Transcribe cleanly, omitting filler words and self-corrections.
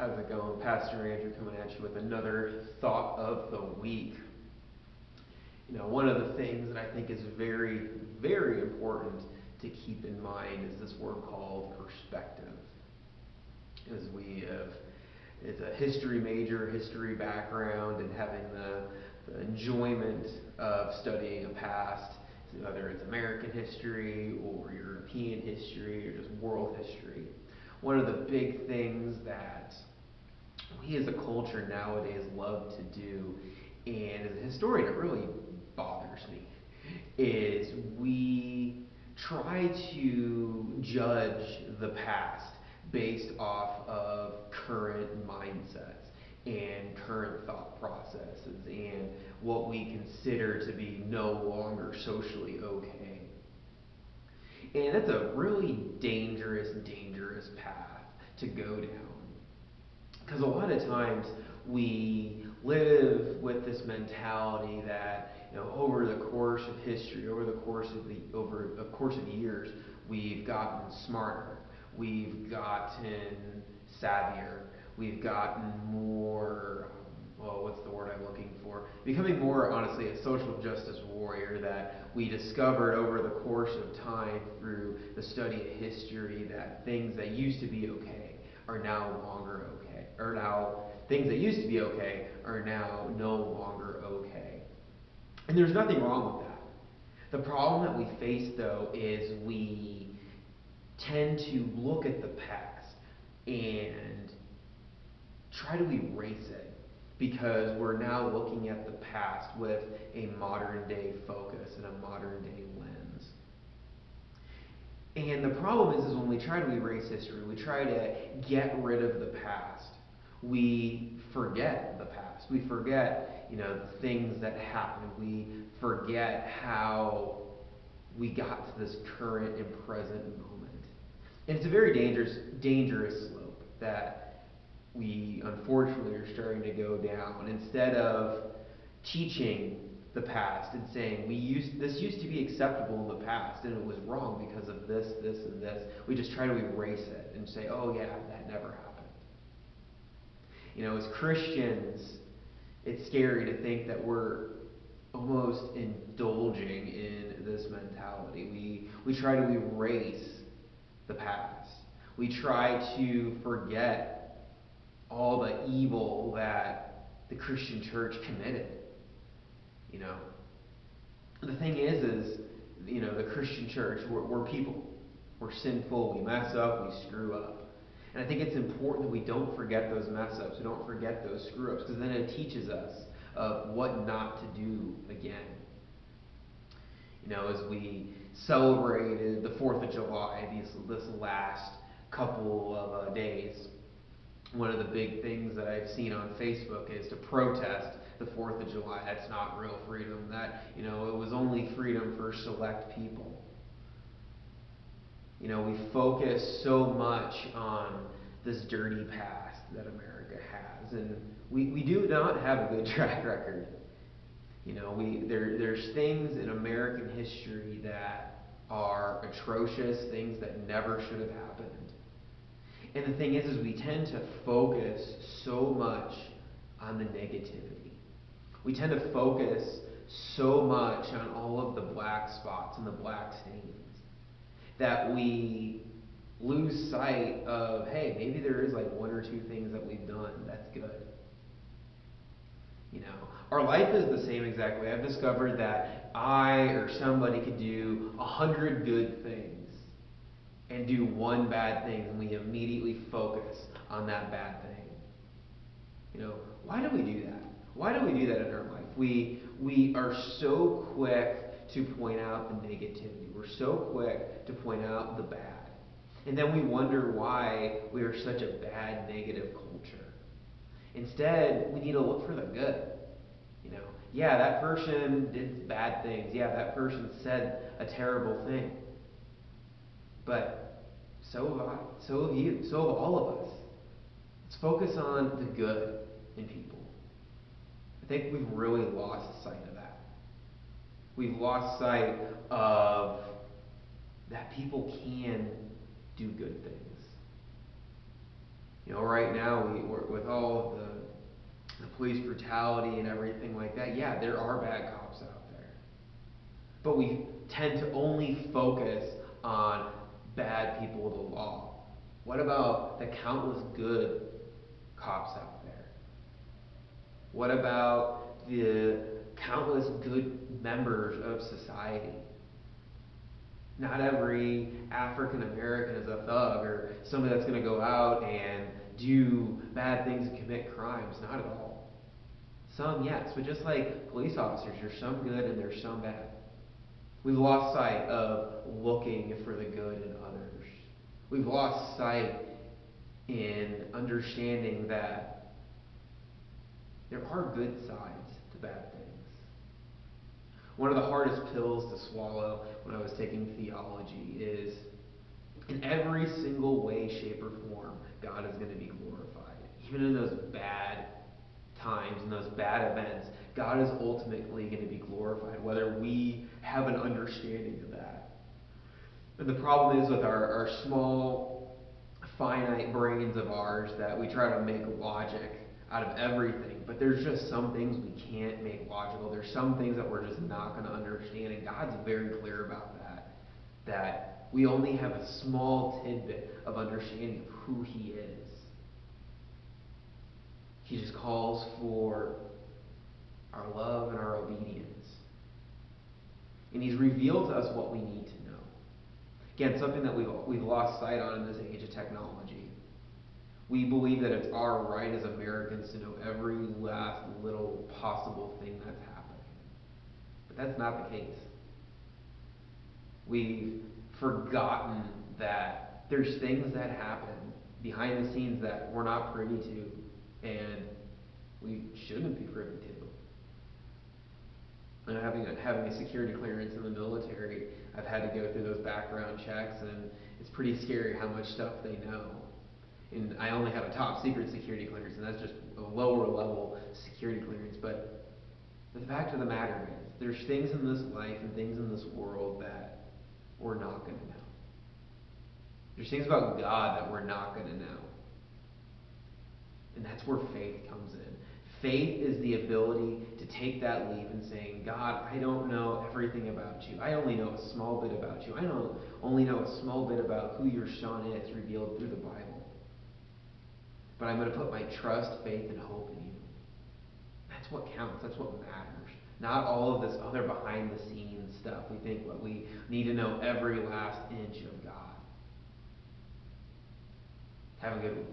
How's it going? Pastor Andrew coming at you with another thought of the week. One of the things that I think is very, very important to keep in mind is this word called perspective. As we have, it's a history major, history background, and having the enjoyment of studying a past, whether it's American history or European history or just world history. One of the big things that we as a culture nowadays love to do, and as a historian it really bothers me, is we try to judge the past based off of current mindsets and current thought processes and what we consider to be no longer socially okay. And that's a really dangerous path to go down. Because a lot of times we live with this mentality that over the course of history, over a course of years, we've gotten smarter, we've gotten savvier, we've gotten more. Well, what's the word I'm looking for? Becoming more, honestly, a social justice warrior that we discovered over the course of time through the study of history that things that used to be okay are now longer okay, or now things that used to be okay are now no longer okay. And there's nothing wrong with that. The problem that we face, though, is we tend to look at the past and try to erase it because we're now looking at the past with a modern day focus and a modern day lens. And the problem is when we try to erase history, we try to get rid of the past, we forget the past. We forget, things that happened. We forget how we got to this current and present moment. And it's a very dangerous slope that we unfortunately are starting to go down. Instead of teaching the past and saying this used to be acceptable in the past and it was wrong because of this, and this, we just try to erase it and say, oh yeah, that never happened. As Christians, it's scary to think that we're almost indulging in this mentality. We try to erase the past. We try to forget all the evil that the Christian church committed. The thing is the Christian church, we're people. We're sinful, we mess up, we screw up. And I think it's important that we don't forget those mess ups, we don't forget those screw ups, because then it teaches us of what not to do again. As we celebrated the 4th of July, this last couple of days, one of the big things that I've seen on Facebook is to protest the 4th of July. That's not real freedom. That, it was only freedom for select people. We focus so much on this dirty past that America has, and we do not have a good track record. There's things in American history that are atrocious, things that never should have happened. And the thing is we tend to focus so much on the negativity. We tend to focus so much on all of the black spots and the black stains that we lose sight of, hey, maybe there is like one or two things that we've done that's good. Our life is the same exact way. I've discovered that I or somebody could do 100 good things and do one bad thing, and we immediately focus on that bad thing. Why do we do that? Why do we do that in our life? We are so quick to point out the negativity. We're so quick to point out the bad. And then we wonder why we are such a bad, negative culture. Instead, we need to look for the good. Yeah, that person did bad things. Yeah, that person said a terrible thing. But so have I. So have you. So have all of us. Let's focus on the good in people. I think we've really lost sight of that. We've lost sight of that people can do good things. Right now with all of the police brutality and everything like that, yeah, there are bad cops out there. But we tend to only focus on bad people with the law. What about the countless good cops out there? What about the countless good members of society? Not every African American is a thug or somebody that's going to go out and do bad things and commit crimes. Not at all. Some, yes, but just like police officers, there's some good and there's some bad. We've lost sight of looking for the good in others. We've lost sight in understanding that there are good sides to bad things. One of the hardest pills to swallow when I was taking theology is in every single way, shape, or form, God is going to be glorified. Even in those bad times, in those bad events, God is ultimately going to be glorified, whether we have an understanding of that. And the problem is with our small, finite brains of ours that we try to make logic out of everything, but there's just some things we can't make logical. There's some things that we're just not going to understand, and God's very clear about that we only have a small tidbit of understanding of who He is. He just calls for our love and our obedience. And He's revealed to us what we need to know. Again, something that we've lost sight on in this age of technology. We believe that it's our right as Americans to know every last little possible thing that's happening. But that's not the case. We've forgotten that there's things that happen behind the scenes that we're not privy to, and we shouldn't be privy to. And having a security clearance in the military, I've had to go through those background checks, and it's pretty scary how much stuff they know. And I only have a top secret security clearance, and that's just a lower level security clearance. But the fact of the matter is, there's things in this life and things in this world that we're not going to know. There's things about God that we're not going to know. And that's where faith comes in. Faith is the ability to take that leap and saying, God, I don't know everything about you. I only know a small bit about you. I only know a small bit about who your Son is revealed through the Bible. But I'm going to put my trust, faith, and hope in you. That's what counts. That's what matters. Not all of this other behind-the-scenes stuff. We think what we need to know every last inch of God. Have a good week.